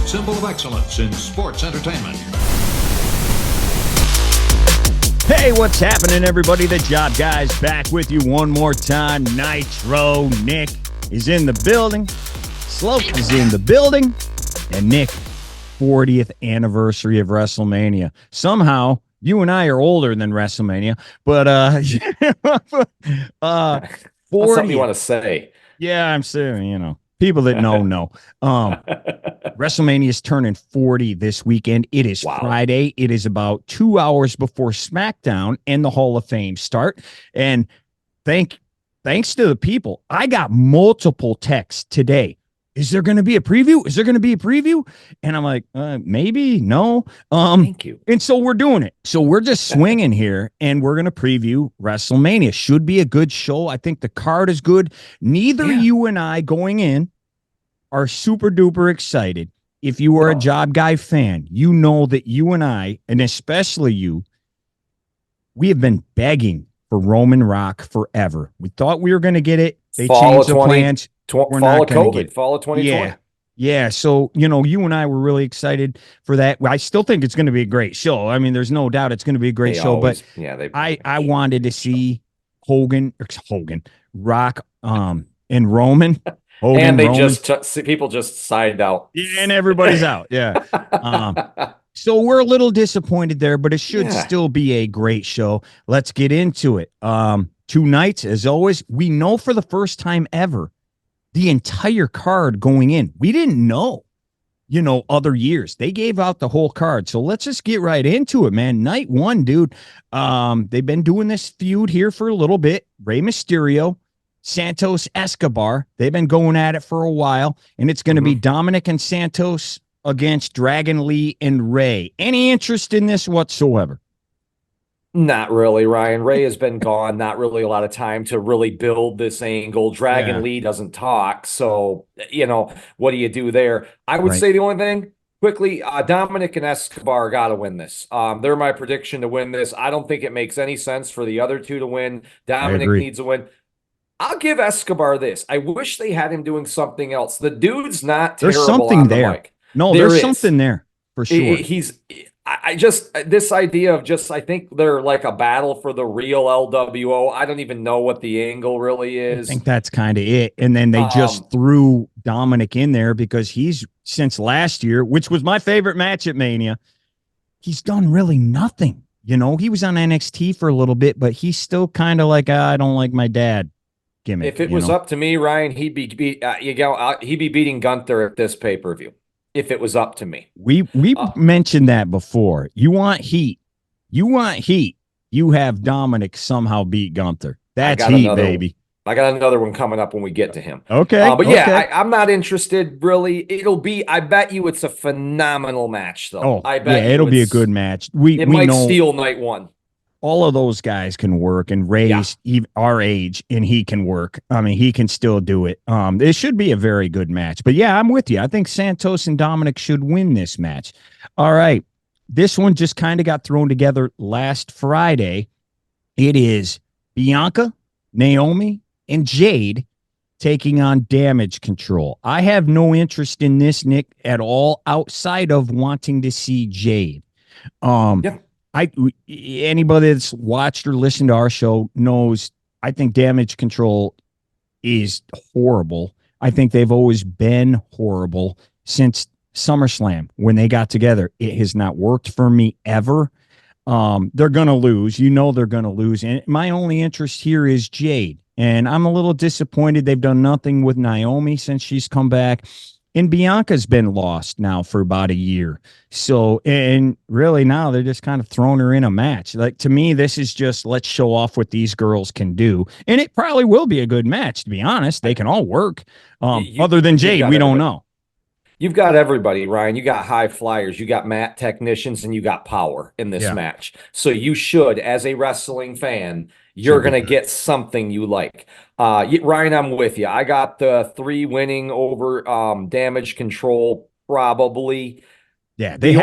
symbol of excellence in sports entertainment. Hey, what's happening, everybody? The Job Guys back with you one more time. Nitro Nick is in the building. Slope is in the building. And Nick, 40th anniversary of WrestleMania. Somehow, you and I are older than WrestleMania, but 40. That's something you want to say. Yeah, I'm saying, people that know. WrestleMania is turning 40 this weekend. It is Friday. It is about 2 hours before SmackDown and the Hall of Fame start. And thanks to the people, I got multiple texts today. Is there going to be a preview? Is there going to be a preview? And I'm like, maybe, no. Thank you. And so we're doing it. So we're just swinging here, and we're going to preview WrestleMania. Should be a good show. I think the card is good. Neither you and I going in are super duper excited. If you are a Job Guy fan, you know that you and I, and especially you, we have been begging for Roman Rock forever. We thought we were going to get it. They changed the plans. Fall of COVID, fall of 2020. Yeah. So, you and I were really excited for that. I still think it's going to be a great show. I mean, there's no doubt it's going to be a great show, but I wanted to see Hogan, Rock, and Roman. And people just signed out. Yeah, and everybody's out. Yeah. So we're a little disappointed there, but it should still be a great show. Let's get into it. 2 nights, as always. We know for the first time ever the entire card going in. We didn't know, other years. They gave out the whole card. So let's just get right into it, man. Night 1, dude. They've been doing this feud here for a little bit. Rey Mysterio, Santos Escobar. They've been going at it for a while, and it's going to be Dominic and Santos against Dragon Lee and Rey. Any interest in this whatsoever? Not really, Ryan. Rey has been gone. Not really a lot of time to really build this angle. Dragon Lee doesn't talk. So, what do you do there? I would say the only thing, quickly, Dominic and Escobar got to win this. They're my prediction to win this. I don't think it makes any sense for the other two to win. Dominic needs a win. I'll give Escobar this. I wish they had him doing something else. The dude's not terrible. There's something on the there. mic. No, there's something there for sure. This idea of I think they're like a battle for the real LWO. I don't even know what the angle really is. I think that's kind of it. And then they just threw Dominic in there because he's, since last year, which was my favorite match at Mania, he's done really nothing. He was on NXT for a little bit, but he's still kind of like, I don't like my dad gimmick. If it was up to me, Ryan, he'd be beating Gunther at this pay-per-view. If it was up to me. We mentioned that before. You want heat. You have Dominic somehow beat Gunther. That's heat, baby. I got another one coming up when we get to him. Okay. I'm not interested, really. I bet you it's a phenomenal match, though. I bet it'll be a good match. We might know steal night 1. All of those guys can work, and Ray's our age, and he can work. I mean, he can still do it. It should be a very good match. But yeah, I'm with you. I think Santos and Dominic should win this match. All right. This one just kind of got thrown together last Friday. It is Bianca, Naomi, and Jade taking on Damage Control. I have no interest in this, Nick, at all, outside of wanting to see Jade. Anybody that's watched or listened to our show knows I think Damage Control is horrible. I think they've always been horrible since SummerSlam when they got together. It has not worked for me ever. They're going to lose. They're going to lose. And my only interest here is Jade. And I'm a little disappointed they've done nothing with Naomi since she's come back. And Bianca's been lost now for about a year. So, and really now they're just kind of throwing her in a match. Like, to me, this is just, let's show off what these girls can do. And it probably will be a good match, to be honest. They can all work. Other than Jade, we don't know. You've got everybody, Ryan. You got high flyers, you got mat technicians, and you got power in this match. So you should, as a wrestling fan, you're going to get something you like. Ryan, I'm with you. I got the 3 winning over Damage Control, probably. Yeah, the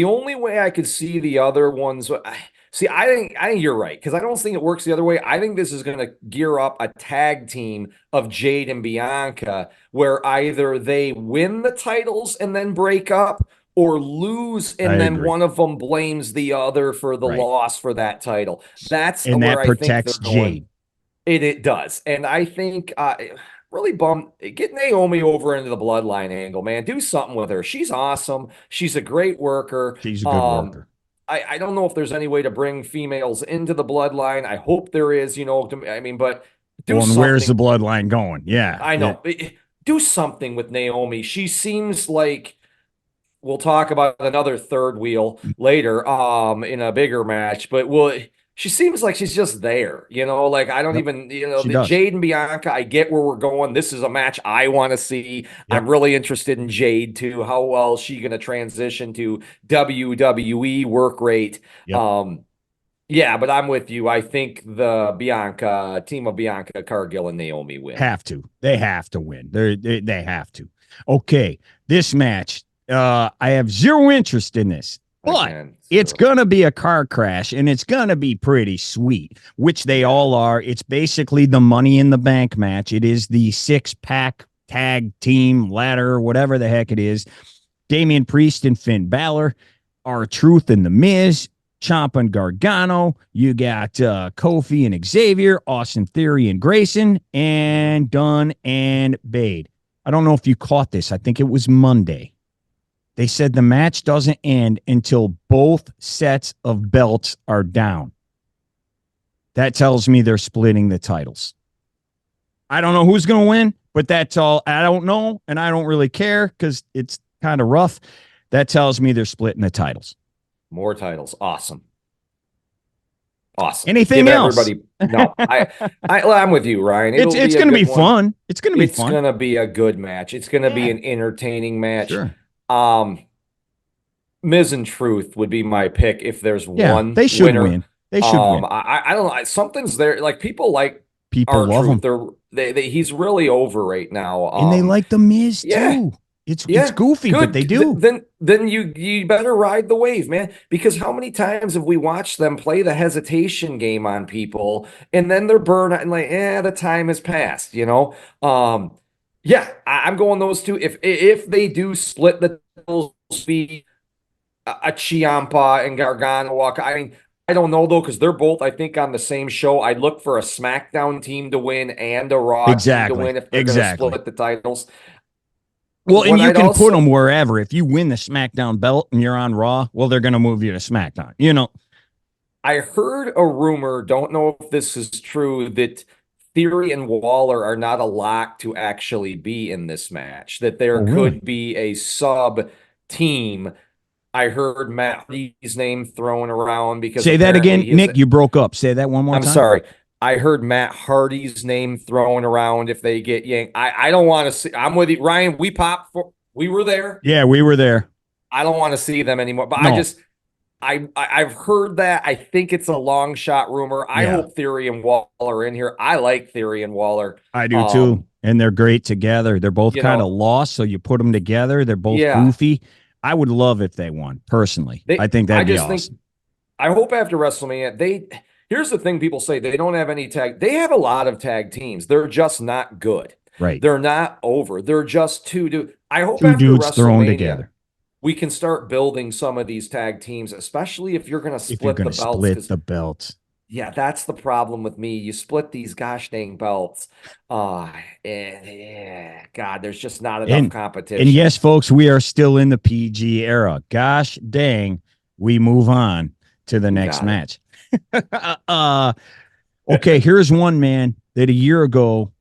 only way I could see the other ones, See, I think you're right because I don't think it works the other way. I think this is going to gear up a tag team of Jade and Bianca where either they win the titles and then break up or lose I and then agree. one of them blames the other for the Right. loss for that title. That's And where that I think they're protects going. Jade. It does. And I think really bummed. Get Naomi over into the bloodline angle, man. Do something with her. She's awesome. She's a great worker. She's a good worker. I don't know if there's any way to bring females into the bloodline. I hope there is, I mean, but do Well, and something. where's the bloodline going? Yeah. I know. Do something with Naomi. She seems like we'll talk about another third wheel later in a bigger match, but she seems like she's just there, like I don't Yep. even, She the does. Jade and Bianca, I get where we're going. This is a match I want to see. Yep. I'm really interested in Jade too. How well is she going to transition to WWE work rate? Yep. Yeah, but I'm with you. I think the Bianca team of Bianca, Cargill, and Naomi win. Have to. They have to win. They have to. Okay. This match, I have zero interest in this, but it's going to be a car crash and it's going to be pretty sweet, which they all are. It's basically the Money in the Bank match. It is the 6-pack tag team ladder, whatever the heck it is. Damian Priest and Finn Balor, R-Truth and The Miz, Ciampa and Gargano. You got Kofi and Xavier, Austin Theory and Grayson, and Dunn and Bade. I don't know if you caught this. I think it was Monday. They said the match doesn't end until both sets of belts are down. That tells me they're splitting the titles. I don't know who's going to win, but that's all. I don't know, and I don't really care because it's kind of rough. That tells me they're splitting the titles. More titles. Awesome. Awesome. Anything else? No, I'm with you, Ryan. It's going to be fun. It's going to be fun. It's going to be a good match. It's going to be an entertaining match. Sure. Miz and Truth would be my pick if there's one. They should winner. win. They should win. I don't know. Something's there. Like people love him. He's really over right now. And they like the Miz too. It's goofy, good. But they do. Then you better ride the wave, man. Because how many times have we watched them play the hesitation game on people, and then they're burned out and like, the time has passed. I'm going those two. If they do split the titles, be a Ciampa and Gargano walk. I mean, I don't know though because they're both, I think, on the same show. I'd look for a SmackDown team to win and a Raw team to win if they're going to split the titles. Well, and you can put them wherever. If you win the SmackDown belt and you're on Raw, well, they're going to move you to SmackDown. I heard a rumor, don't know if this is true, that Theory and Waller are not a lock to actually be in this match, that there could be a sub team. I heard Matt Hardy's name thrown around because say that again, Nick. You broke up. Say that one more time. I'm sorry. I heard Matt Hardy's name thrown around if they get yanked. I don't want to see. I'm with you, Ryan. We were there. Yeah, we were there. I don't want to see them anymore. But no. I've heard that. I think it's a long shot rumor. I hope Theory and Waller are in here. I like Theory and Waller. I do too. And they're great together. They're both kind of lost, so you put them together. They're both goofy. I would love if they won, personally. I think that'd be awesome. I hope after WrestleMania, here's the thing people say, they don't have any tag. They have a lot of tag teams. They're just not good. Right. They're not over. They're just two dudes. I hope two dudes thrown together. We can start building some of these tag teams, especially if you're going to split the belts. Split the belts. Yeah, that's the problem with me. You split these gosh dang belts. God, there's just not enough competition. And yes, folks, we are still in the PG era. Gosh dang, we move on to the next match. Okay, here's one, man, that a year ago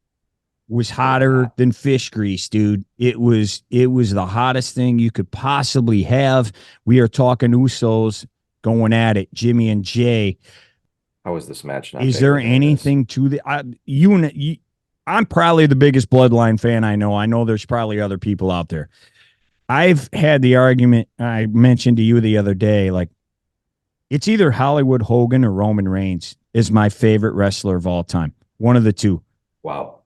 was hotter than fish grease, dude. It was the hottest thing you could possibly have. We are talking Usos going at it, Jimmy and Jay. How is this match not? Is there anything to the I'm probably the biggest Bloodline fan I know. I know there's probably other people out there. I've had the argument I mentioned to you the other day, like it's either Hollywood Hogan or Roman Reigns is my favorite wrestler of all time. One of the two. Wow.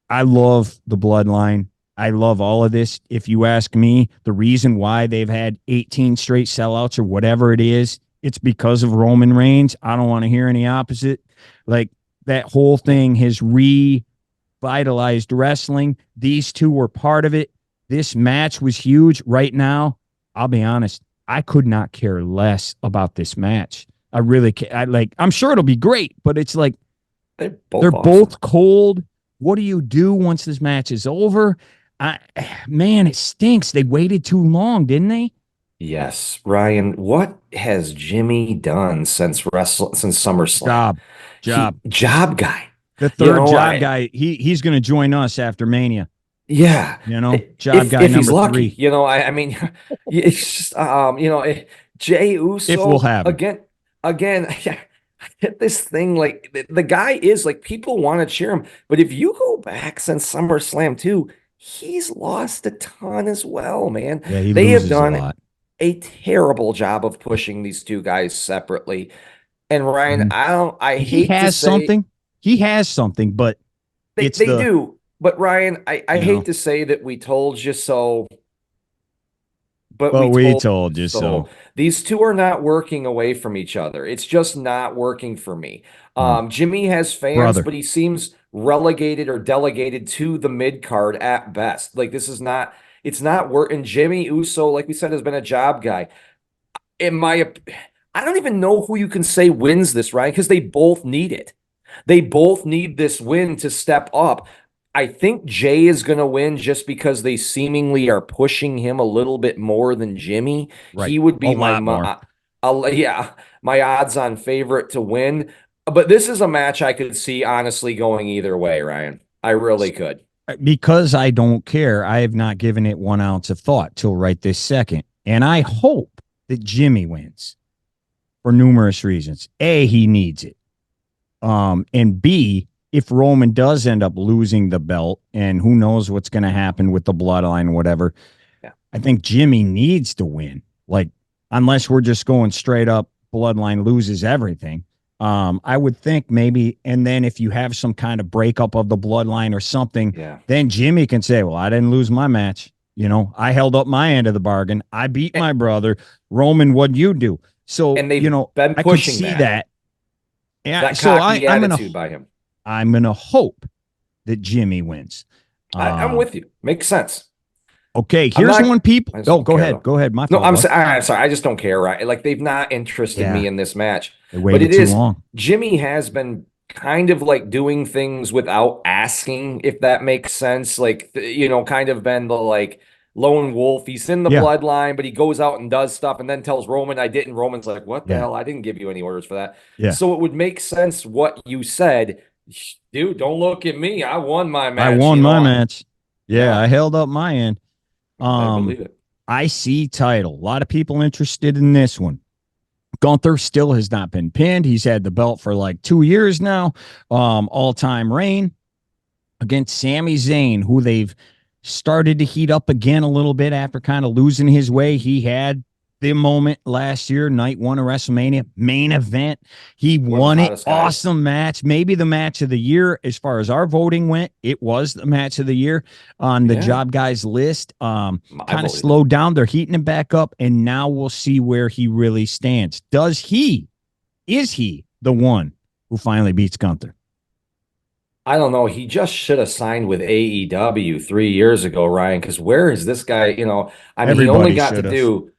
I love the Bloodline. I love all of this. If you ask me, the reason why they've had 18 straight sellouts or whatever it is it's because of Roman Reigns. I don't want to hear any opposite. Like, that whole thing has revitalized wrestling. These two were part of it. This match was huge. Right now, I'll be honest, I could not care less about this match. I really can't. I'm sure it'll be great, but it's like They're they're awesome. both cold. What do you do once this match is over? Man, it stinks. They waited too long, didn't they? Yes, Ryan, what has Jimmy done since SummerSlam? Job. Job guy. The third job guy. He's going to join us after Mania. Yeah. Job guy if he's number lucky, 3. I mean, it's just Jey Uso If we'll have him. again, I get this thing, like the guy is like, people want to cheer him, but if you go back since SummerSlam too, he's lost a ton as well, man. Yeah, he They have loses done a lot. a terrible job of pushing these two guys separately. And Ryan, I hate to say he has something, but they do. But Ryan, I hate to say that we told you so, but we told you so. These two are not working away from each other. It's just not working for me. Jimmy has fans, but he seems relegated or delegated to the mid card at best. Like, this is not, it's not working. Jimmy Uso, like we said, has been a job guy. I don't even know who you can say wins this, Ryan, because they both need it. They both need this win to step up. I think Jey is going to win just because they seemingly are pushing him a little bit more than Jimmy. Right. He would be my odds-on favorite to win. But this is a match I could see honestly going either way, Ryan. I really could. Because I don't care, I have not given it 1 ounce of thought till right this second. And I hope that Jimmy wins for numerous reasons. A, he needs it. And B, if Roman does end up losing the belt, and who knows what's going to happen with the bloodline, whatever, I think Jimmy needs to win. Like, unless we're just going straight up, bloodline loses everything. I would think maybe, and then if you have some kind of breakup of the bloodline or something, then Jimmy can say, well, I didn't lose my match. I held up my end of the bargain. I beat my brother. Roman, what'd you do? So, and they've been I pushing could see that. Yeah, that so attitude by him. I'm going to hope that Jimmy wins. I'm with you. Makes sense. Okay, here's one people. Oh, go ahead. Go ahead. My fault. No, I'm sorry. I just don't care, right? Like, they've not interested me in this match. They waited too long. Jimmy has been kind of like doing things without asking, if that makes sense. Like, kind of been the like lone wolf. He's in the bloodline, but he goes out and does stuff and then tells Roman, I didn't. Roman's like, what the hell? I didn't give you any orders for that. Yeah. So it would make sense what you said. Dude, don't look at me. I won my match. I won my match. Yeah, I held up my end. I believe it. IC title. A lot of people interested in this one. Gunther still has not been pinned. He's had the belt for like 2 years now. All-time reign against Sami Zayn, who they've started to heat up again a little bit after kind of losing his way. He had the moment last year, night 1 of WrestleMania, main event. He won it. Awesome match. Maybe the match of the year as far as our voting went. It was the match of the year on the job guys list. Kind of slowed down. They're heating him back up, and now we'll see where he really stands. Is he the one who finally beats Gunther? I don't know. He just should have signed with AEW 3 years ago, Ryan, because where is this guy? He only got to do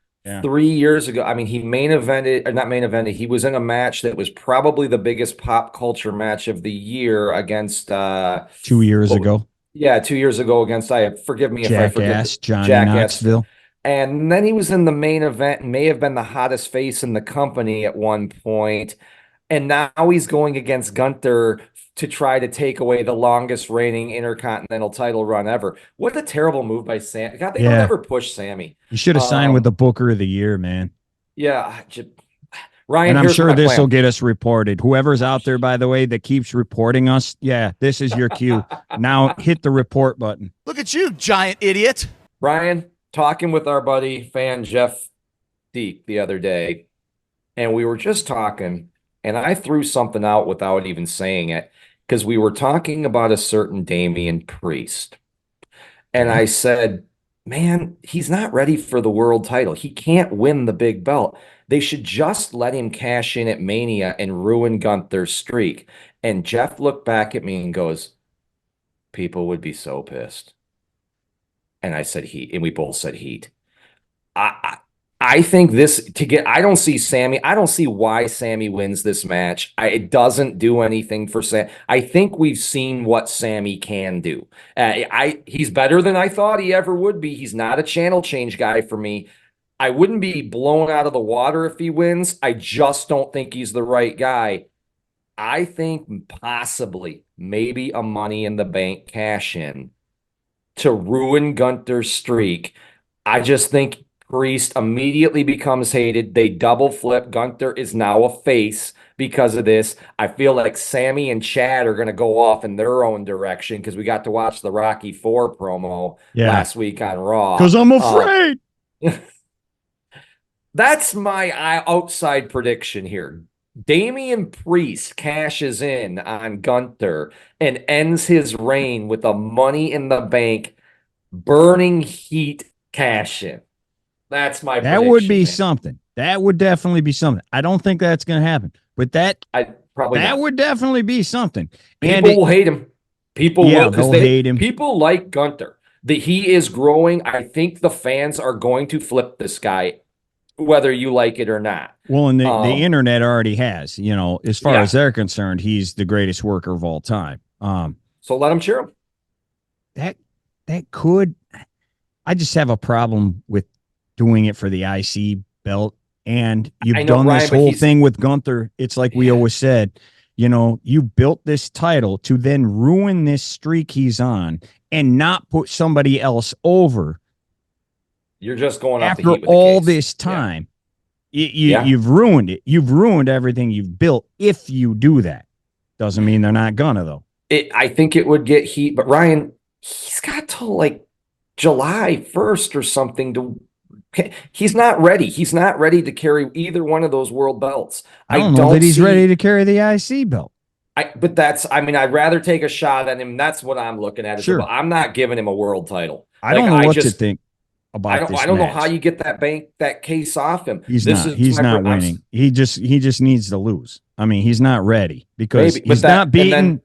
3 years ago. I mean, he he was in a match that was probably the biggest pop culture match of the year against 2 years ago. Yeah, 2 years ago against forgive me if I forget Johnny Knoxville. And then he was in the main event and may have been the hottest face in the company at one point. And now he's going against Gunther to try to take away the longest reigning Intercontinental title run ever. What a terrible move by Sam. God, they don't ever push Sammy. You should have signed with the Booker of the Year, man. Yeah. Ryan, and I'm sure this will get us reported. Whoever's out there, by the way, that keeps reporting us, this is your cue. Now hit the report button. Look at you, giant idiot. Ryan, talking with our buddy, fan Jeff Deep the other day, and we were just talking, and I threw something out without even saying it, because we were talking about a certain Damian Priest. And I said, man, he's not ready for the world title. He can't win the big belt. They should just let him cash in at Mania and ruin Gunther's streak. And Jeff looked back at me and goes, people would be so pissed. And I said heat, and we both said heat. I I think I don't see Sammy. I don't see why Sammy wins this match. It doesn't do anything for Sam. I think we've seen what Sammy can do. He's better than I thought he ever would be. He's not a channel change guy for me. I wouldn't be blown out of the water if he wins. I just don't think he's the right guy. I think possibly maybe a Money in the Bank cash in to ruin Gunther's streak. I just think Priest immediately becomes hated. They double flip. Gunther is now a face because of this. I feel like Sammy and Chad are going to go off in their own direction because we got to watch the Rocky IV promo last week on Raw. Because I'm afraid. That's my outside prediction here. Damian Priest cashes in on Gunther and ends his reign with a Money in the Bank burning heat cash in. That's my prediction. That would be something. That would definitely be something. I don't think that's going to happen, but that would definitely be something. People will hate him. People will, because they hate him. People like Gunther. He is growing. I think the fans are going to flip this guy, whether you like it or not. Well, and the internet already has. As far as they're concerned, he's the greatest worker of all time. So let him cheer him. That could. I just have a problem with doing it for the IC belt, and you've done this whole thing with Gunther. It's like we always said, you built this title to then ruin this streak he's on and not put somebody else over. You're just going off after the heat with all this time. You've ruined it. You've ruined everything you've built. If you do that, doesn't mean they're not gonna though. I think it would get heat, but Ryan, he's got till like July 1st or something to. He's not ready. He's not ready to carry either one of those world belts. I don't know that he's ready to carry the IC belt. I'd rather take a shot at him. That's what I'm looking at. Sure. I'm not giving him a world title. I don't know what to think about this. I don't know how you get that case off him. He's not winning. He just needs to lose. I mean, he's not ready because he's not beating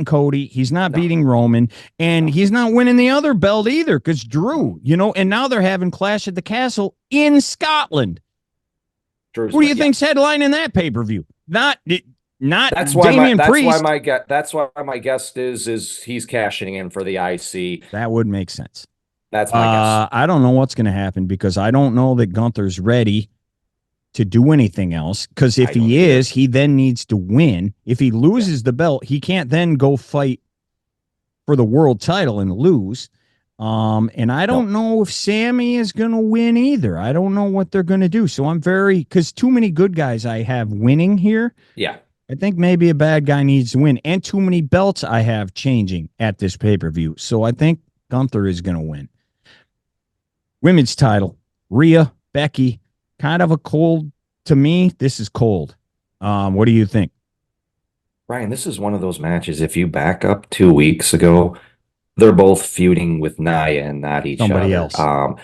Cody. He's not beating Roman, and he's not winning the other belt either because Drew, and now they're having Clash at the Castle in Scotland. Who do you think's headlining that pay-per-view? Not that's Damian Priest. That's why my guess is he's cashing in for the IC. That would make sense. That's my guess. I don't know what's going to happen because I don't know that Gunther's ready to do anything else, because if he is, he then needs to win. If he loses the belt, he can't then go fight for the world title and lose. And I don't know if Sammy is going to win either. I don't know what they're going to do. So I'm because too many good guys I have winning here. Yeah. I think maybe a bad guy needs to win, and too many belts I have changing at this pay-per-view. So I think Gunther is going to win. Women's title, Rhea, Becky. Kind of a cold to me. This is cold. What do you think? Ryan, this is one of those matches. If you back up 2 weeks ago, they're both feuding with Nia and not each Somebody other. else.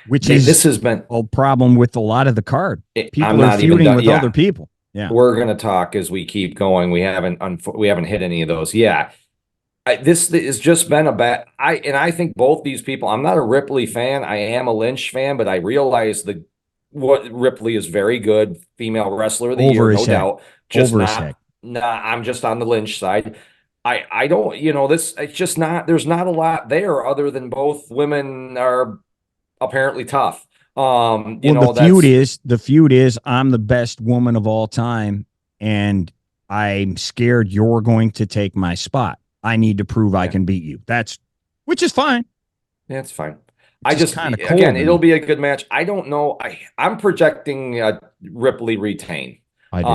This has been a problem with a lot of the card. People are feuding with other people. Yeah, we're gonna talk as we keep going. We haven't hit any of those. Yeah. This has just been a bad. I think both these people. I'm not a Ripley fan. I am a Lynch fan, but I realize what Ripley is very good female wrestler of the year, no doubt. Just not. Nah, I'm just on the Lynch side. I don't. This. It's just not. There's not a lot there other than both women are apparently tough. The feud is I'm the best woman of all time, and I'm scared you're going to take my spot. I need to prove I can beat you. Which is fine. Yeah, it's fine. It'll be a good match. I don't know. I'm projecting Ripley retain. I do too.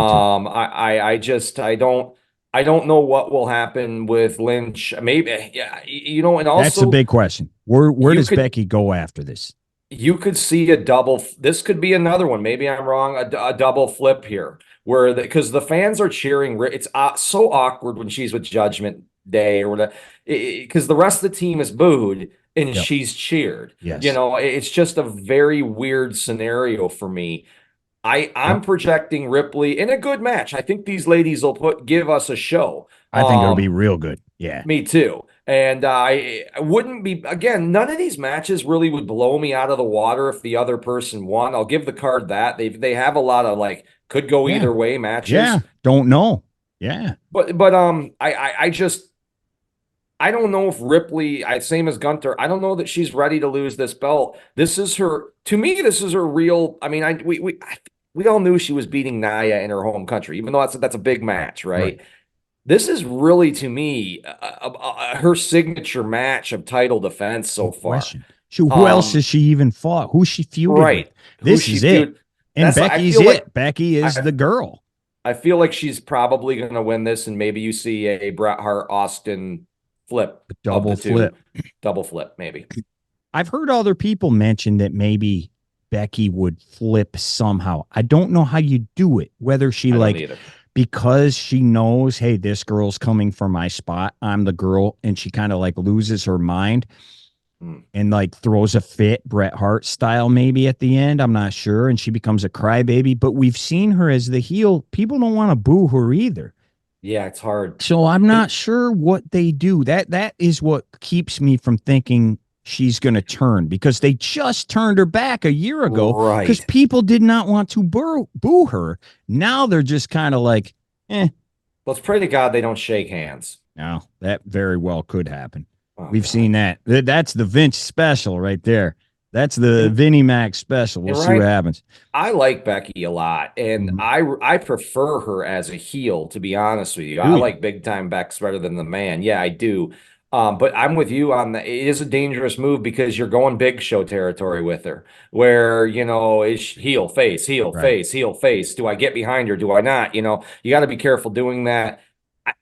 I don't know what will happen with Lynch. Maybe, and also that's a big question. Where does Becky go after this? You could see a double. This could be another one. Maybe I'm wrong. A double flip here, because the fans are cheering. It's so awkward when she's with Judgment Day or whatever, because the rest of the team is booed, and she's cheered. Yes. You know, it's just a very weird scenario for me. I'm projecting Ripley in a good match. I think these ladies will give us a show. I think it'll be real good. Yeah. Me too. And I wouldn't be, again, none of these matches really would blow me out of the water if the other person won. I'll give the card that. They have a lot of like could go either way matches. Yeah. Don't know. Yeah. But I just I don't know if Ripley, same as Gunter, I don't know that she's ready to lose this belt. This is her, to me, this is her real, I mean, we all knew she was beating Nia in her home country, even though that's a big match, right? This is really, to me, her signature match of title defense so far. Who else has she even fought? Who's she feuded with? This is it. And Becky's it. Like, Becky is the girl. I feel like she's probably going to win this, and maybe you see a Bret Hart Austin flip. Double flip, maybe. I've heard other people mention that maybe Becky would flip somehow. I don't know how you do it, whether she because she knows, hey, this girl's coming for my spot, I'm the girl, and she kind of like loses her mind and like throws a fit, Bret Hart style maybe at the end. I'm not sure. And she becomes a crybaby, but we've seen her as the heel. People don't want to boo her either. Yeah, it's hard. So I'm not sure what they do. That is what keeps me from thinking she's going to turn, because they just turned her back a year ago because people did not want to boo her. Now they're just kind of like, Let's pray to God they don't shake hands. No, that very well could happen. We've seen that. That's the Vince special right there. That's the Vinnie Mac special. We'll see what happens. I like Becky a lot, and I prefer her as a heel, to be honest with you. I like big time Bex better than the man. Yeah, I do. But I'm with you on that. It is a dangerous move because you're going Big Show territory with her, where, you know, is heel, face, heel, face, heel, face. Do I get behind her? Do I not? You know, you got to be careful doing that.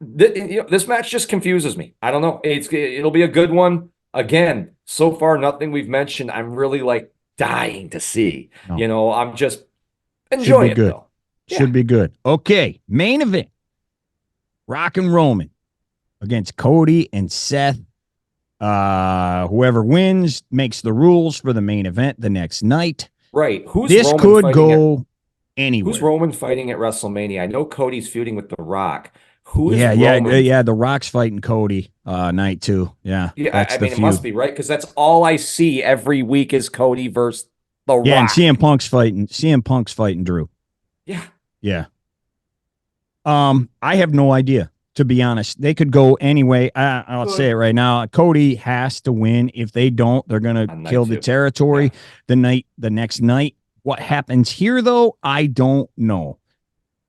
This match just confuses me. I don't know. It'll be a good one. Again, so far, nothing we've mentioned I'm really like dying to see. No. You know, I'm just enjoying it, though. Should be good. Okay, main event. Rock and Roman against Cody and Seth. Whoever wins makes the rules for the main event the next night. Right. This could go anywhere. Who's Roman fighting at WrestleMania? I know Cody's feuding with The Rock. The Rock's fighting Cody night 2. Yeah. I mean, it must be, right? Because that's all I see every week is Cody versus The Rock. Yeah, and CM Punk's fighting Drew. Yeah. Yeah. I have no idea, to be honest. They could go anyway. I'll say it right now. Cody has to win. If they don't, they're gonna kill the territory the next night. What happens here, though, I don't know.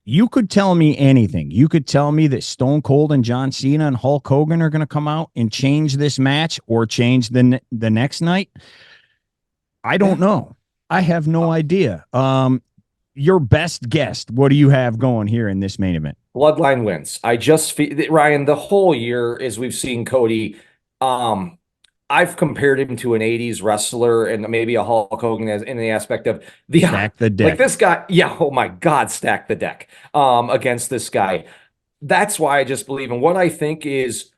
You could tell me anything. You could tell me that Stone Cold and John Cena and Hulk Hogan are going to come out and change this match or change the next night. I don't know. I have no idea. Your best guess, what do you have going here in this main event? Bloodline wins. I just feel, Ryan, the whole year as we've seen Cody, I've compared him to an 80s wrestler and maybe a Hulk Hogan as in the aspect of stack the deck. Like this guy, oh my God, stack the deck against this guy. That's why I just believe in what I think is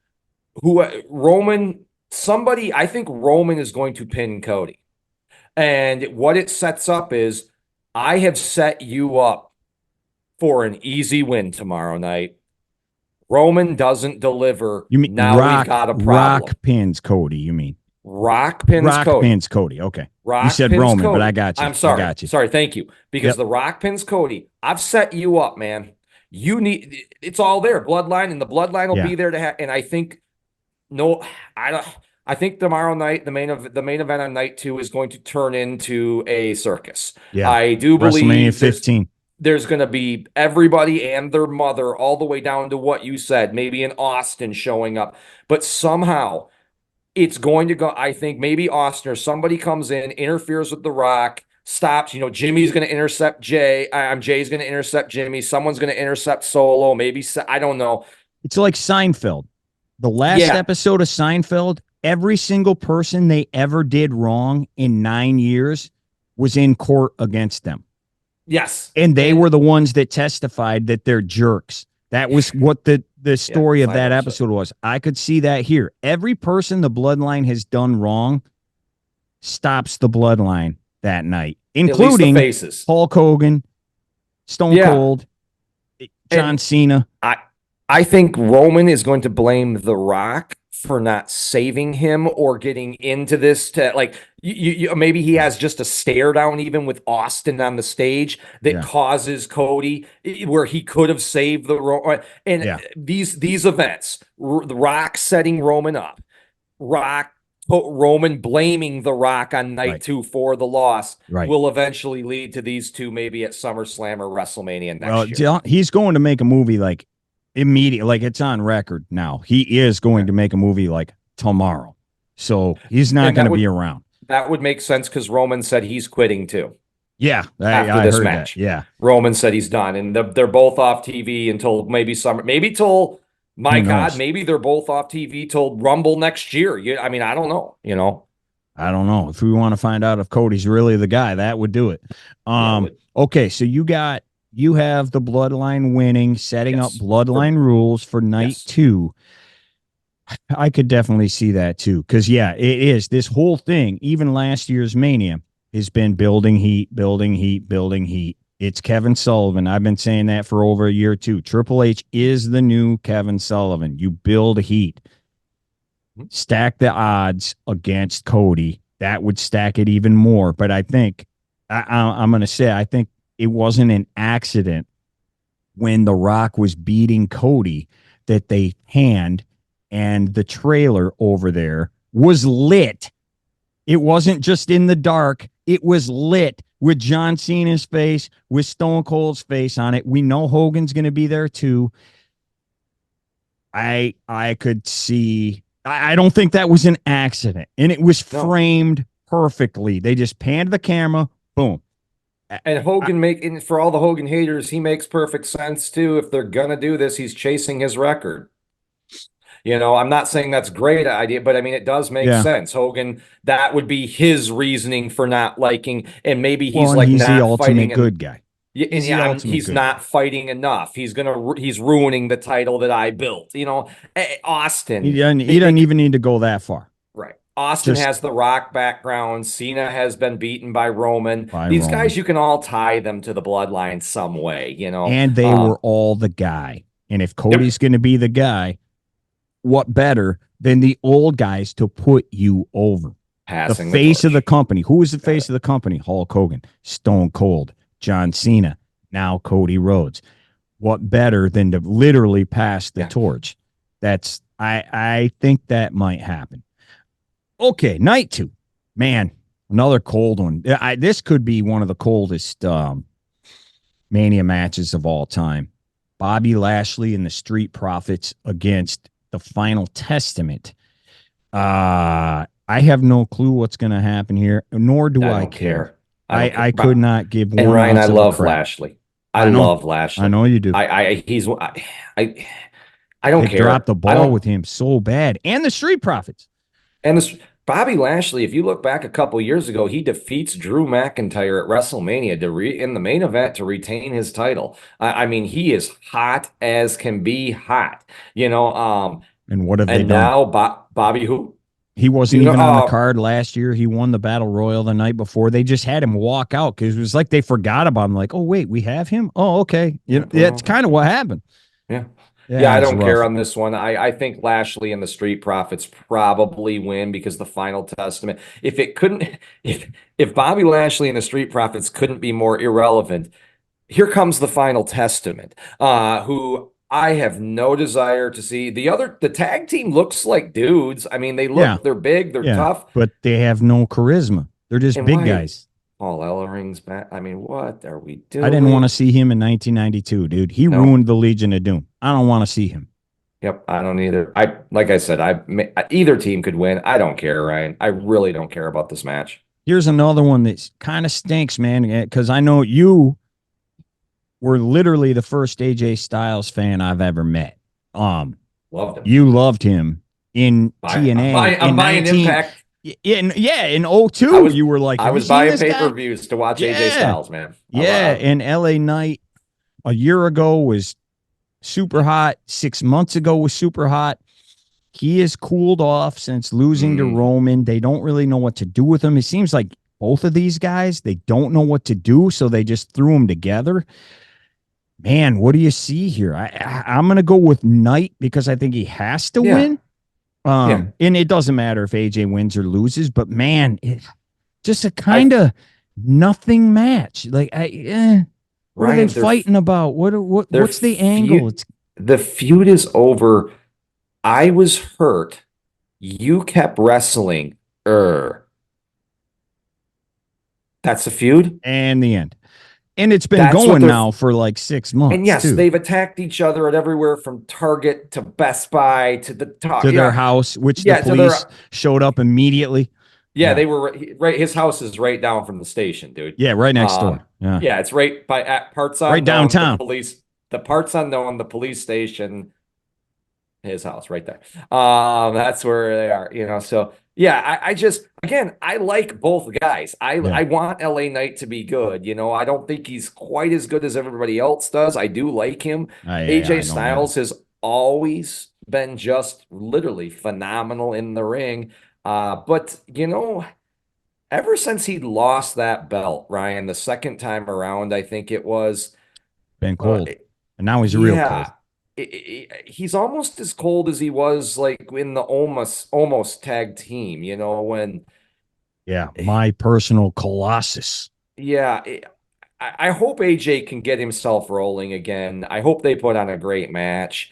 I think Roman is going to pin Cody. And what it sets up is I have set you up for an easy win tomorrow night. Roman doesn't deliver. You mean now we've got a problem. Rock pins Cody, you mean? Rock pins Cody. Okay. Rock you said Roman, Cody. But I got you. I'm sorry. I got you. Sorry, thank you. Because the Rock pins Cody. I've set you up, man. It's all there. Bloodline, and the bloodline will be there to have. And I think I think tomorrow night, the main event on night 2 is going to turn into a circus. Yeah. I do believe WrestleMania 15. There's going to be everybody and their mother all the way down to what you said, maybe in Austin showing up. But somehow it's going to go, I think maybe Austin or somebody comes in, interferes with The Rock, stops. You know, Jimmy's going to intercept Jay. Jay's going to intercept Jimmy. Someone's going to intercept Solo. Maybe, I don't know. It's like Seinfeld. The last episode of Seinfeld, every single person they ever did wrong in 9 years was in court against them. Yes. And they were the ones that testified that they're jerks. That was what the story of that final episode was. I could see that here. Every person the bloodline has done wrong stops the bloodline that night, including the faces. Hulk Hogan, Stone Cold, John Cena. I think Roman is going to blame The Rock for not saving him or getting into this to like maybe he has just a stare down even with Austin on the stage that causes Cody where he could have saved the these events, The Rock setting Roman up, Roman blaming The Rock on night 2 for the loss will eventually lead to these two maybe at SummerSlam or WrestleMania next year. He's going to make a movie like immediate, like it's on record now. He is going to make a movie like tomorrow. So he's not going to be around. That would make sense because Roman said he's quitting too. Yeah. After this match. That. Yeah. Roman said he's done. And they're both off TV until maybe maybe they're both off TV till Rumble next year. I mean, I don't know, I don't know. If we want to find out if Cody's really the guy, that would do it. Okay, so you have the bloodline winning, setting up bloodline rules for night 2. I could definitely see that too. Because it is this whole thing, even last year's Mania has been building heat. It's Kevin Sullivan. I've been saying that for over a year too. Triple H is the new Kevin Sullivan. You build heat. Stack the odds against Cody. That would stack it even more. But I think I'm going to say I think it wasn't an accident when The Rock was beating Cody that they panned and the trailer over there was lit. It wasn't just in the dark. It was lit with John Cena's face, with Stone Cold's face on it. We know Hogan's going to be there too. I could see. I don't think that was an accident, and it was framed perfectly. They just panned the camera, boom. And Hogan for all the Hogan haters, he makes perfect sense too. If they're gonna do this, he's chasing his record. I'm not saying that's a great idea, but I mean it does make sense. Hogan, that would be his reasoning for not liking, and maybe he's he's the ultimate good guy. He's not fighting enough. He's ruining the title that I built. Austin. He doesn't even need to go that far. Right. Austin has the Rock background. Cena has been beaten by Roman. These guys, you can all tie them to the bloodline some way, And they were all the guy. And if Cody's going to be the guy, what better than the old guys to put you over? Passing the face of the company. Who is the face of the company? Hulk Hogan, Stone Cold, John Cena, now Cody Rhodes. What better than to literally pass the torch? I think that might happen. Okay, night 2. Man, another cold one. This could be one of the coldest Mania matches of all time. Bobby Lashley and the Street Profits against the Final Testament. I have no clue what's going to happen here, nor do I care. I could not give one. And Ryan, I love Lashley. I love Lashley. I know you do. I don't care. Dropped the ball with him so bad, and the Street Profits. And Bobby Lashley, if you look back a couple years ago, he defeats Drew McIntyre at WrestleMania in the main event to retain his title. I mean, he is hot as can be hot. And what have they done? And now Bobby who? He wasn't even on the card last year. He won the Battle Royal the night before. They just had him walk out because it was like they forgot about him. Like, oh, wait, we have him? Oh, okay. That's kind of what happened. Yeah, I don't care on this one. I think Lashley and the Street Profits probably win because the Final Testament. If Bobby Lashley and the Street Profits couldn't be more irrelevant, here comes the Final Testament, who I have no desire to see. The tag team looks like dudes. I mean, they're big, they're tough, but they have no charisma. They're just big guys. Paul Ellering's back. I mean, what are we doing? I didn't want to see him in 1992, dude. He ruined the Legion of Doom. I don't want to see him. Yep, I don't either. Like I said, either team could win. I don't care, Ryan. I really don't care about this match. Here's another one that kind of stinks, man, because I know you were literally the first AJ Styles fan I've ever met. Loved him. You loved him in TNA. I'm buying Impact. In 02, you were like, I was buying pay-per-views to watch AJ Styles, man. And LA Knight a year ago was super hot. 6 months ago was super hot. He has cooled off since losing to Roman. They don't really know what to do with him. It seems like both of these guys, they don't know what to do, so they just threw them together. Man, what do you see here? I'm going to go with Knight because I think he has to win. And it doesn't matter if AJ wins or loses, but man, just a kind of nothing match. Like, what Ryan, are they fighting about? What's the angle? The feud is over. I was hurt. You kept wrestling. That's the feud? And the end. And it's been going now for like 6 months. And yes, they've attacked each other at everywhere from Target to Best Buy to their house, which the police showed up immediately. Yeah, they were right. His house is right down from the station, dude. Yeah, right next door. Yeah, it's right at parts unknown. Right downtown. The parts unknown, the police station. His house right there. That's where they are, so yeah, I just, again, I like both guys. I want LA Knight to be good. I don't think he's quite as good as everybody else does. I do like him. AJ Styles has always been just literally phenomenal in the ring. But ever since he lost that belt, Ryan, the second time around, I think it was been cold. And now he's real cold. He's almost as cold as he was like in the almost tag team, when my personal colossus. I hope AJ can get himself rolling again. I hope they put on a great match.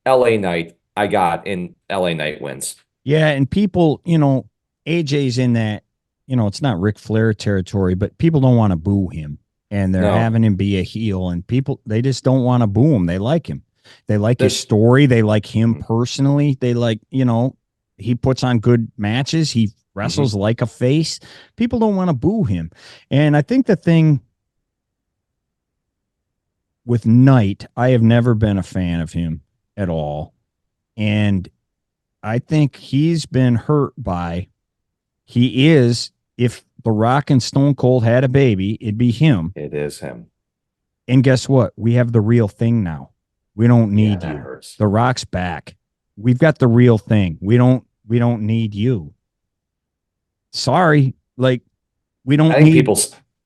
LA Knight, LA Knight wins. Yeah, and people, AJ's in that, it's not Ric Flair territory, but people don't want to boo him, and they're having him be a heel, and people, they just don't want to boo him. They like him. They like his story. They like him personally. They like, he puts on good matches. He wrestles like a face. People don't want to boo him. And I think the thing with Knight, I have never been a fan of him at all. And I think he's been hurt by, if The Rock and Stone Cold had a baby, it'd be him. It is him. And guess what? We have the real thing now. We don't need you. Hurts. The Rock's back. We've got the real thing. We don't need you. Sorry. Like, we don't need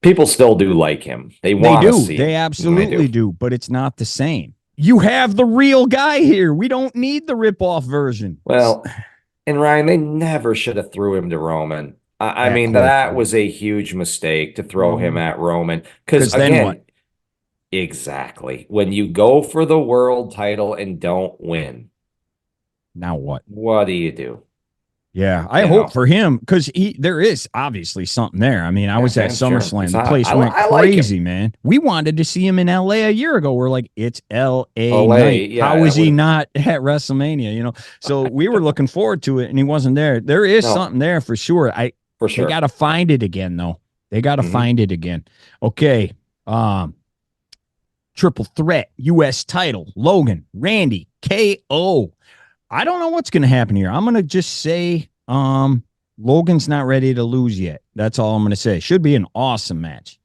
people still do like him. They do. They absolutely do, but it's not the same. You have the real guy here. We don't need the rip-off version. Well, and Ryan, they never should have threw him to Roman. I mean, that was a huge mistake to throw him at Roman. Because again, what? Exactly. When you go for the world title and don't win. Now what? What do you do? Yeah, I hope for him, because there is obviously something there. I mean, I was at SummerSlam. The place went crazy, man. We wanted to see him in LA a year ago. We're like, it's LA Knight. Yeah, how is he not at WrestleMania? So we were looking forward to it, and he wasn't there. There is something there for sure. They got to find it again, though. They got to find it again. Okay. Triple threat, U.S. title, Logan, Randy, KO. I don't know what's going to happen here. I'm going to just say Logan's not ready to lose yet. That's all I'm going to say. Should be an awesome match.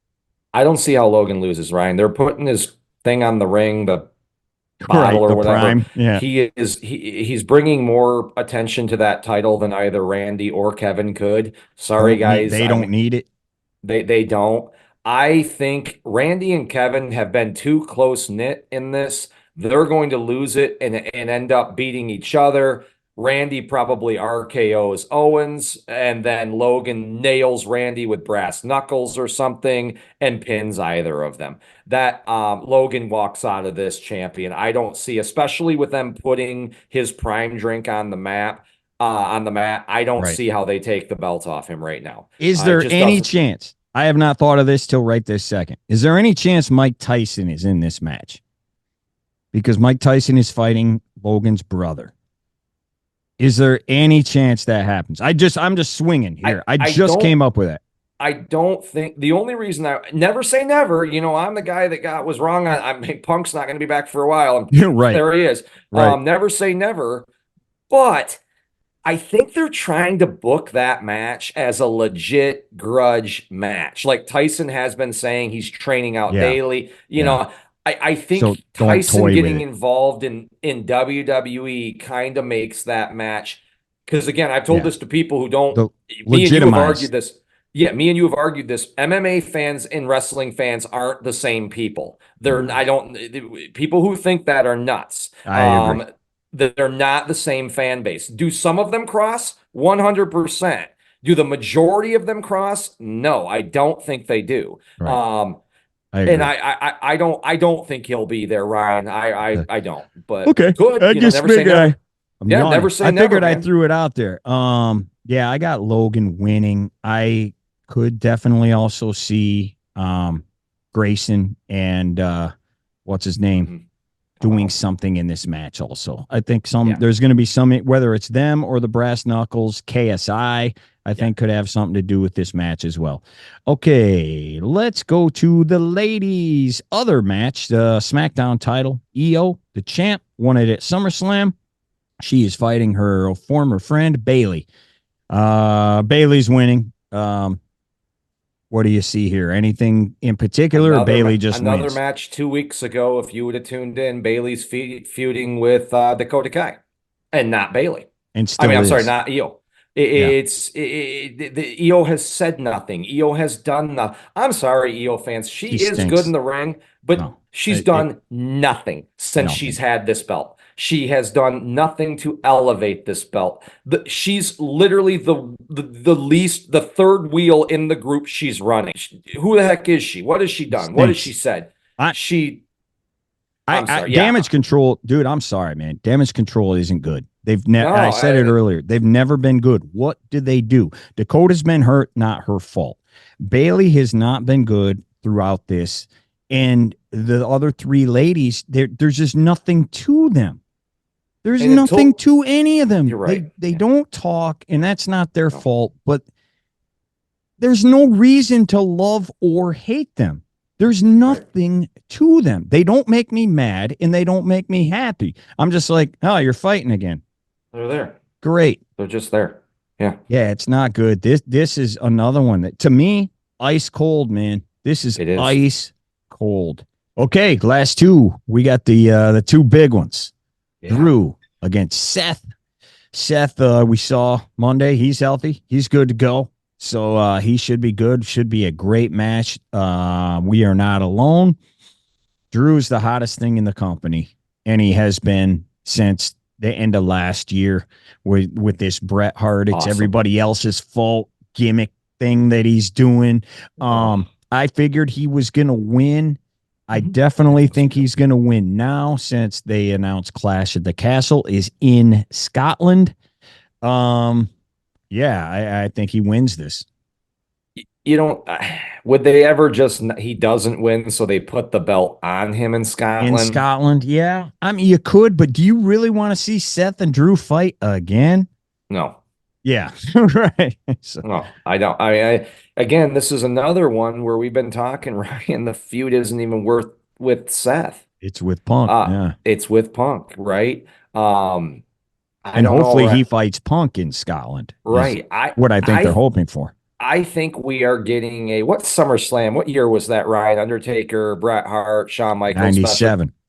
I don't see how Logan loses, Ryan. They're putting his thing on the ring, the bottle or whatever. Prime. Yeah. He's bringing more attention to that title than either Randy or Kevin could. Sorry, guys. They don't need it. They don't. I think Randy and Kevin have been too close-knit in this. They're going to lose it and end up beating each other. Randy probably RKO's Owens, and then Logan nails Randy with brass knuckles or something and pins either of them. That Logan walks out of this champion. I don't see, especially with them putting his prime drink on the mat. I don't see how they take the belt off him right now. Is there any chance? I have not thought of this till right this second. Is there any chance Mike Tyson is in this match? Because Mike Tyson is fighting Logan's brother. Is there any chance that happens? I'm just swinging here. I just came up with it. I don't think the only reason I never say never, I'm the guy that was wrong. I mean, Punk's not going to be back for a while. Right. There he is. Right. Never say never, but I think they're trying to book that match as a legit grudge match. Like Tyson has been saying, he's training out daily. You know, I think So don't Tyson toy with getting it. involved in WWE kind of makes that match. Because again, I've told Yeah. this to people who don't. The Me and you have argued legitimized. this. Yeah, me and you have argued this. MMA fans and wrestling fans aren't the same people. They're. I don't. People who think that are nuts. I agree. They're not the same fan base. Do some of them cross? 100%. Do the majority of them cross? No, I don't think they do. Right. I And agree. I don't think he'll be there, Ryan. I don't. But Okay. good. I You know, just never say figured never. I'm Yeah, yawning. never say I never, figured I man. threw it out there. Yeah, I got Logan winning. I could definitely also see Grayson and what's his name doing something in this match also. I think there's going to be some, whether it's them or the Brass Knuckles, KSI, I think could have something to do with this match as well. Okay, let's go to the ladies' other match, the SmackDown title. Io, the champ, won it at SummerSlam. She is fighting her former friend, Bayley. Bayley's winning. What do you see here? Anything in particular, or Bayley just another wins? match 2 weeks ago. If you would have tuned in, Bayley's feuding with Dakota Kai, and not Bayley. And still I'm is. sorry, not Io. The Io has said nothing. Io has done nothing. I'm sorry, Io fans. She is stinks. good in the ring, but she's done nothing since she's had this belt. She has done nothing to elevate this belt. She's literally the third wheel in the group she's running. Who the heck is she? What has she done? What has she said? I'm sorry. Damage control, dude. I'm sorry, man. Damage control isn't good. They've never. I said it earlier. They've never been good. What did they do? Dakota's been hurt, not her fault. Bayley has not been good throughout this, and the other three ladies, there's just nothing to them. There's nothing to any of them. You're right. They don't talk, and that's not their fault. But there's no reason to love or hate them. There's nothing to them. They don't make me mad, and they don't make me happy. I'm just like, oh, you're fighting again. They're there. Great. They're just there. Yeah. Yeah, it's not good. This is another one that, to me, ice cold, man. This is ice cold. Okay, last two. We got the two big ones. Yeah. Drew against Seth. Seth, we saw Monday. He's healthy. He's good to go. So he should be good. Should be a great match. We are not alone. Drew's the hottest thing in the company, and he has been since the end of last year with this Bret Hart. It's everybody else's fault gimmick thing that he's doing. I figured he was going to win. I definitely think he's going to win now since they announced Clash at the Castle is in Scotland. Yeah, I think he wins this. You don't. Would they ever just? He doesn't win, so they put the belt on him in Scotland. In Scotland, yeah. I mean, you could, but do you really want to see Seth and Drew fight again? No. Yeah, right. So. No, I don't. Again, this is another one where we've been talking, Ryan. The feud isn't even with Seth. It's with Punk. Yeah, it's with Punk, right? And hopefully he fights Punk in Scotland. Right. What I think they're hoping for. I think we are getting what SummerSlam? What year was that, Ryan? Undertaker, Bret Hart, Shawn Michaels.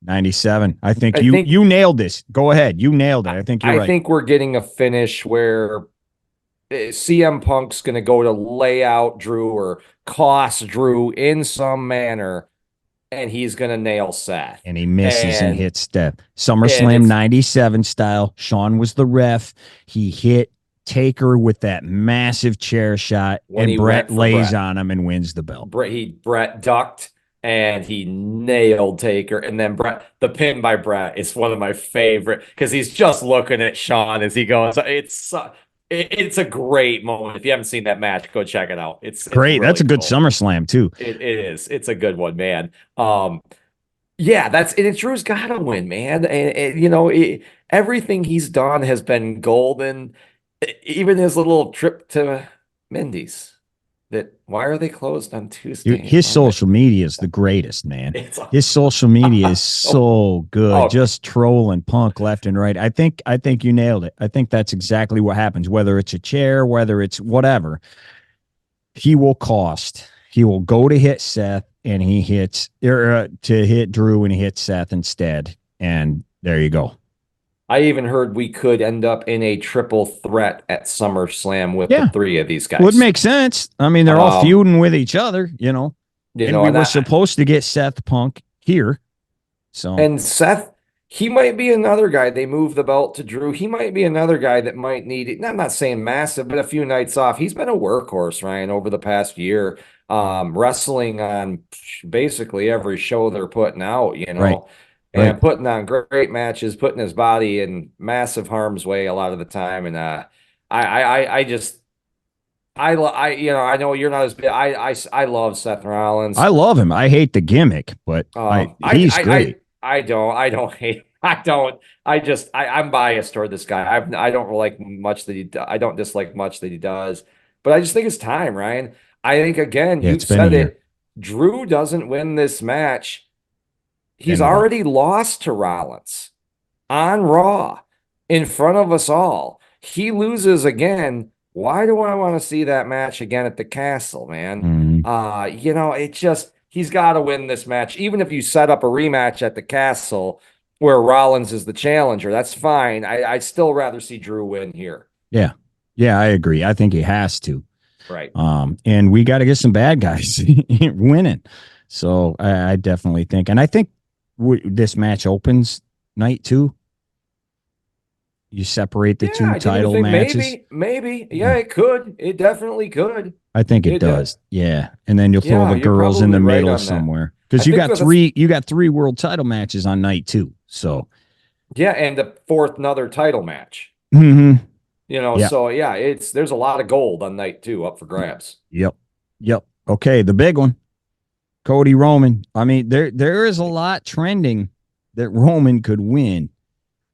97. I think you nailed this. Go ahead. You nailed it. I think you're right. I think we're getting a finish where CM Punk's going to go to lay out Drew or cost Drew in some manner, and he's going to nail Seth. And he misses and hits step. SummerSlam 97 style. Shawn was the ref. He hit Taker with that massive chair shot, and Bret lays on him and wins the belt. Bret ducked, and he nailed Taker. And then the pin by Bret is one of my favorite because he's just looking at Shawn as he goes. It's a great moment. If you haven't seen that match, go check it out. It's great. Really that's a good SummerSlam too. It is. It's a good one, man. Yeah, Drew's got to win, man. And everything he's done has been golden. Even his little trip to Mindy's. Why are they closed on Tuesday? Dude, his social media is the greatest, man. His social media is so good. Just trolling Punk left and right. I think you nailed it. I think that's exactly what happens. Whether it's a chair, whether it's whatever, he will cost. He will go to hit Seth, and he hits to hit Drew, and he hits Seth instead. And there you go. I even heard we could end up in a triple threat at SummerSlam with the three of these guys. Would make sense. I mean, they're all feuding with each other, and we were supposed to get Seth Punk here. So, and Seth, he might be another guy. They move the belt to Drew. He might be another guy that might need it. I'm not saying massive, but a few nights off. He's been a workhorse, Ryan, over the past year, wrestling on basically every show they're putting out, Right. And putting on great matches, putting his body in massive harm's way a lot of the time. And I know you're not as big. I love Seth Rollins. I love him. I hate the gimmick, but he's great. I'm biased toward this guy. I don't like much that I don't dislike much that he does, but I just think it's time, Ryan. I think again, you've said it. Drew doesn't win this match. He's already lost to Rollins on Raw in front of us all. He loses again. Why do I want to see that match again at the Castle, man? He's got to win this match. Even if you set up a rematch at the Castle where Rollins is the challenger, that's fine. I'd still rather see Drew win here. Yeah. Yeah, I agree. I think he has to. Right. And we got to get some bad guys winning. So I definitely think, and I think this match opens night 2. You separate the two title matches. Maybe. Yeah, it could. It definitely could. I think it does. Yeah. And then you'll throw the girls in the middle somewhere. Because you got three world title matches on night 2. So yeah, and the fourth another title match. Mm-hmm. So yeah, there's a lot of gold on night 2 up for grabs. Yep. Okay, the big one. Cody Roman. I mean, there is a lot trending that Roman could win.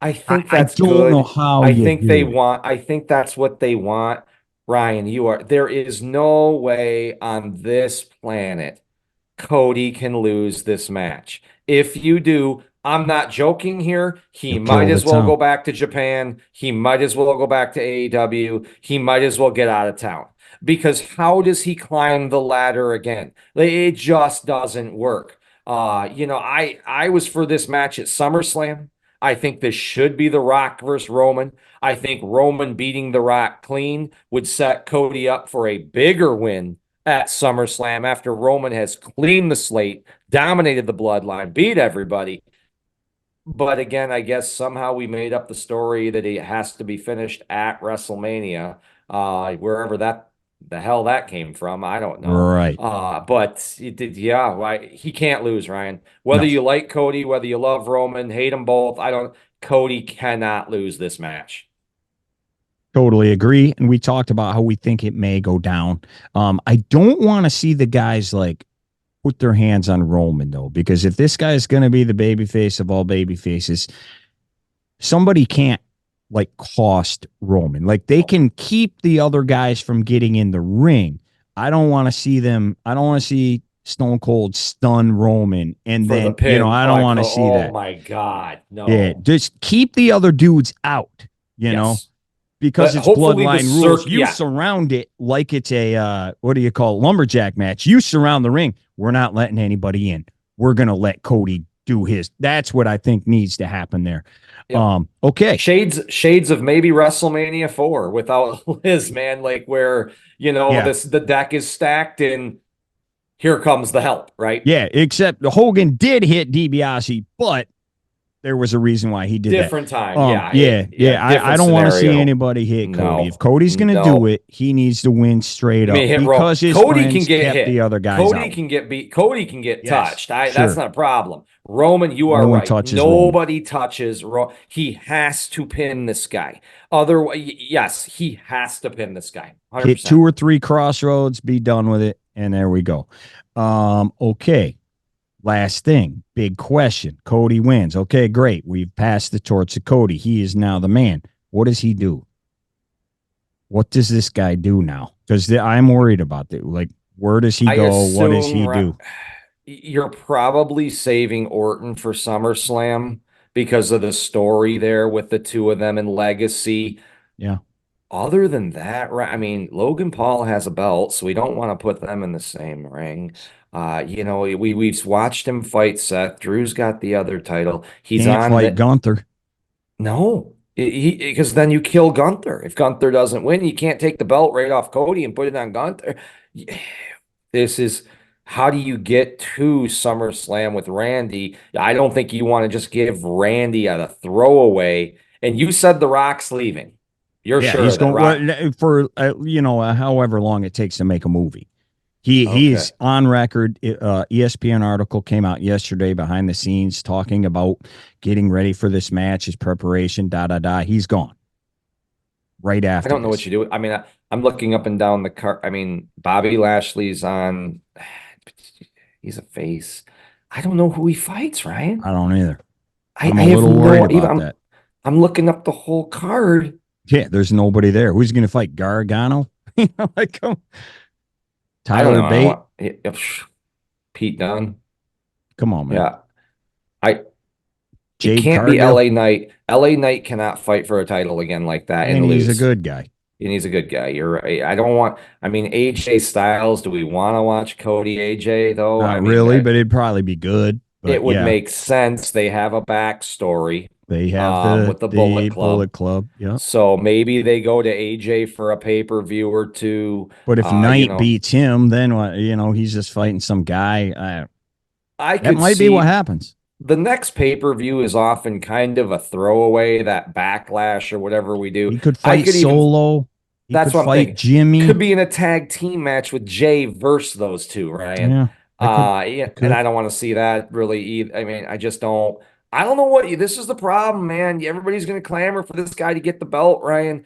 I think that's good. I don't know how. I think that's what they want. Ryan, there is no way on this planet Cody can lose this match. If you do, I'm not joking here. He might as well go back to Japan. He might as well go back to AEW. He might as well get out of town. Because how does he climb the ladder again? It just doesn't work. I was for this match at SummerSlam. I think this should be The Rock versus Roman. I think Roman beating The Rock clean would set Cody up for a bigger win at SummerSlam after Roman has cleaned the slate, dominated the bloodline, beat everybody. But again, I guess somehow we made up the story that it has to be finished at WrestleMania, wherever the hell that came from. I don't know. Right. But he can't lose, Ryan. Whether you like Cody, whether you love Roman, hate them both, Cody cannot lose this match. Totally agree. And we talked about how we think it may go down. I don't want to see the guys put their hands on Roman though, because if this guy is going to be the babyface of all babyfaces, somebody can't cost Roman. They can keep the other guys from getting in the ring. I don't want to see Stone Cold stun Roman and then I don't want to see that. Oh my God. No. Yeah, just keep the other dudes out, know. Because it's bloodline rules. You surround it like it's a lumberjack match. You surround the ring. We're not letting anybody in. We're gonna let Cody do his. That's what I think needs to happen there. Yep. Okay. Shades of maybe WrestleMania 4 without Liz, man. Where the deck is stacked and here comes the help, right? Yeah. Except Hogan did hit DiBiase, but there was a reason why he did different that. Time. I don't want to see anybody hit Cody. No, if Cody's going to do it, he needs to win straight up because his Cody can get hit. The other guys Cody out. Can get beat. Cody can get touched. That's not a problem. Roman, you are right. Nobody touches. He has to pin this guy. Otherwise, yes, he has to pin this guy. 100%. Hit 2 or 3 crossroads, be done with it, and there we go. Okay. Last thing, big question. Cody wins. Okay, great. We've passed the torch to Cody. He is now the man. What does he do? What does this guy do now? Because I'm worried about that. Where does he go? What does he do? You're probably saving Orton for SummerSlam because of the story there with the two of them in Legacy. Yeah. other than that, right? I mean, Logan Paul has a belt, so we don't want to put them in the same ring. We've watched him fight Seth. Drew's got the other title. He's Can't on fight the Gunther. no, because then you kill Gunther. If Gunther doesn't win, you can't take the belt right off Cody and put it on Gunther. This is how do you get to SummerSlam with Randy? I don't think you want to just give Randy a throwaway. And you said The Rock's leaving. You're Yeah, sure he's that Rock? going for however long it takes to make a movie. He's Okay. on record. ESPN article came out yesterday behind the scenes talking about getting ready for this match, his preparation, da da da. He's gone right I after don't know this. what you do. I mean, I'm looking up and down the card. I mean, Bobby Lashley's on. He's a face. I don't know who he fights, Ryan. I don't either. I, I'm I a have little worried no even. about that. I'm looking up the whole card. Yeah, there's nobody there. Who's going to fight Gargano? Like, come, I don't Tyler know. Bate. Pete Dunne. Come on, man. Yeah. It Jade can't be Cargill. LA Knight. LA Knight cannot fight for a title again like that And and he's lose. a good guy. And he's a good guy. You're right. I mean, AJ Styles, do we want to watch Cody AJ though? Not I mean, really, but it'd probably be good. But it would yeah, make sense. They have a backstory they have with the the Bullet Club. Bullet Club. Yeah. So maybe they go to AJ for a pay-per-view or two. But if Knight beats him, then what? He's just fighting some guy. I That could might be see what happens. the next pay-per-view is often kind of a throwaway, that backlash or whatever we do. He could I fight could even Solo. He That's could what I'm fight thinking. Jimmy. Could be in a tag team match with Jay versus those two, Ryan. Yeah. Yeah, could. and I don't want to see that really either. I mean, I just don't. I don't know what this is the problem, man. Everybody's going to clamor for this guy to get the belt, Ryan.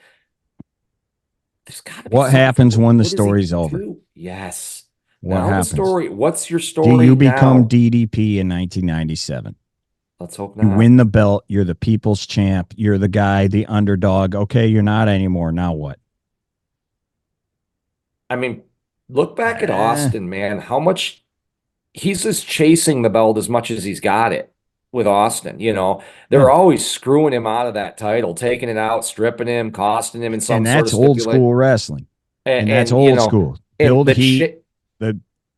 There's got to be What happens when the story's over? Yes. What Now happens? the story. What's your Do story you become now? DDP in 1997? Let's hope You not. win the belt. You're the people's champ. You're the guy, the underdog. Okay, you're not anymore. Now what? I mean, look back at Austin, man. How much he's just chasing the belt as much as he's got it with Austin. They're always screwing him out of that title, taking it out, stripping him, costing him in some And sort that's of old school wrestling. And that's old school. Build heat.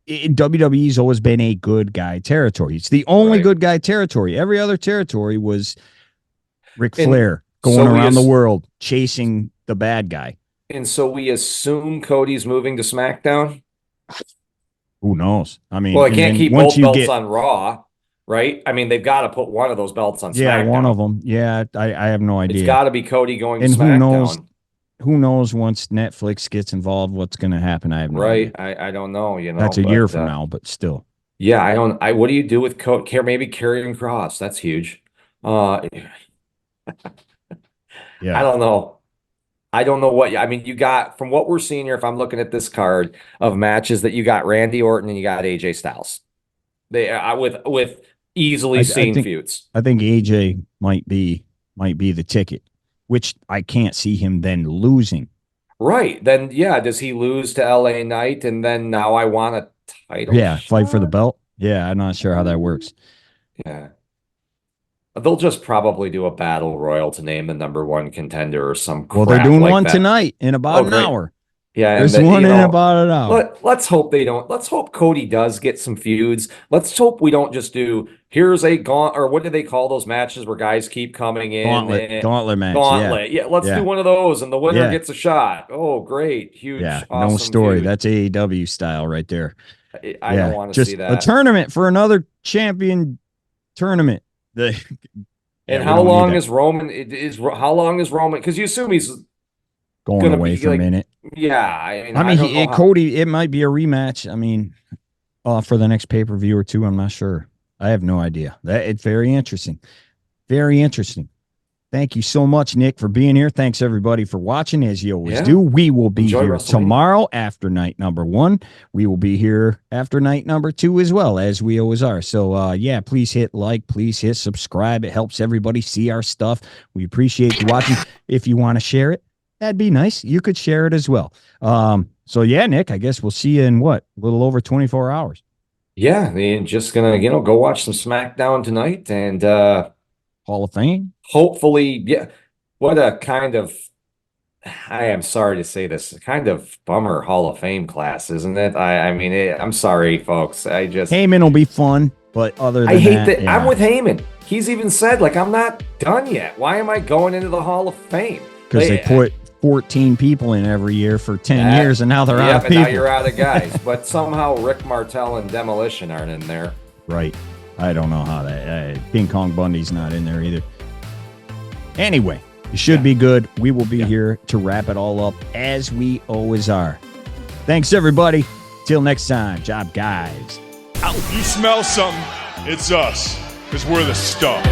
WWE's always been a good guy territory. It's the only good guy territory. Every other territory was Ric Flair going around the world chasing the bad guy. And so we assume Cody's moving to SmackDown. Who knows? I mean, well, they can't keep both belts on Raw, right? I mean, they've got to put one of those belts on SmackDown. Yeah, one of them. Yeah, I have no idea. It's got to be Cody going to and SmackDown. Who knows once Netflix gets involved, what's going to happen? I have no idea. I don't know. That's a year from now, but still. Yeah, what do you do with Cody? Maybe Karrion Kross. That's huge. Yeah. I don't know. I don't know what. I mean, you got from what we're seeing here. If I'm looking at this card of matches, that you got Randy Orton and you got AJ Styles. They with easily seen feuds. I think AJ might be the ticket, which I can't see him then losing. Right. Then, yeah. Does he lose to LA Knight? And then now I want a title. Yeah. Fight for the belt. Yeah. I'm not sure how that works. Yeah. They'll just probably do a battle royal to name the number one contender or some crap. Well, they're doing like one that. tonight in about an hour. Yeah, there's one in about an hour. Let's hope they don't. Let's hope Cody does get some feuds. Let's hope we don't just do here's a gauntlet, or what do they call those matches where guys keep coming in? Gauntlet match. Yeah, let's do one of those, and the winner gets a shot. Oh, great, huge, awesome no story. feud. That's AEW style right there. I don't want to see that. A tournament for another champion tournament. How long is Roman? How long is Roman? Because you assume he's going away for a minute. Yeah, Cody, it might be a rematch. I mean, for the next pay-per-view or two, I'm not sure. I have no idea. It's very interesting. Very interesting. Thank you so much, Nick, for being here. Thanks, everybody, for watching, as you always do. We will be here tomorrow after night number 1. We will be here after night number 2 as well, as we always are. So, please hit like. Please hit subscribe. It helps everybody see our stuff. We appreciate you watching. If you want to share it, that'd be nice. You could share it as well. Nick, I guess we'll see you in a little over 24 hours. Yeah, I mean, just gonna go watch some SmackDown tonight and Hall of Fame. Hopefully, yeah. What a kind of I am sorry to say this, kind of bummer Hall of Fame class, isn't it? I mean, I'm sorry, folks. Heyman will be fun, but other than I hate that. yeah. I'm with Heyman. He's even said, like, I'm not done yet. Why am I going into the Hall of Fame? Because they put 14 people in every year for 10 years, and now they're out of and people. now you're out of guys. But somehow Rick Martel and Demolition aren't in there. Right. I don't know how that. King Kong Bundy's not in there either. Anyway, it should be good. We will be here to wrap it all up, as we always are. Thanks, everybody. Till next time. Job, guys. You smell something, it's us, because we're the stuff.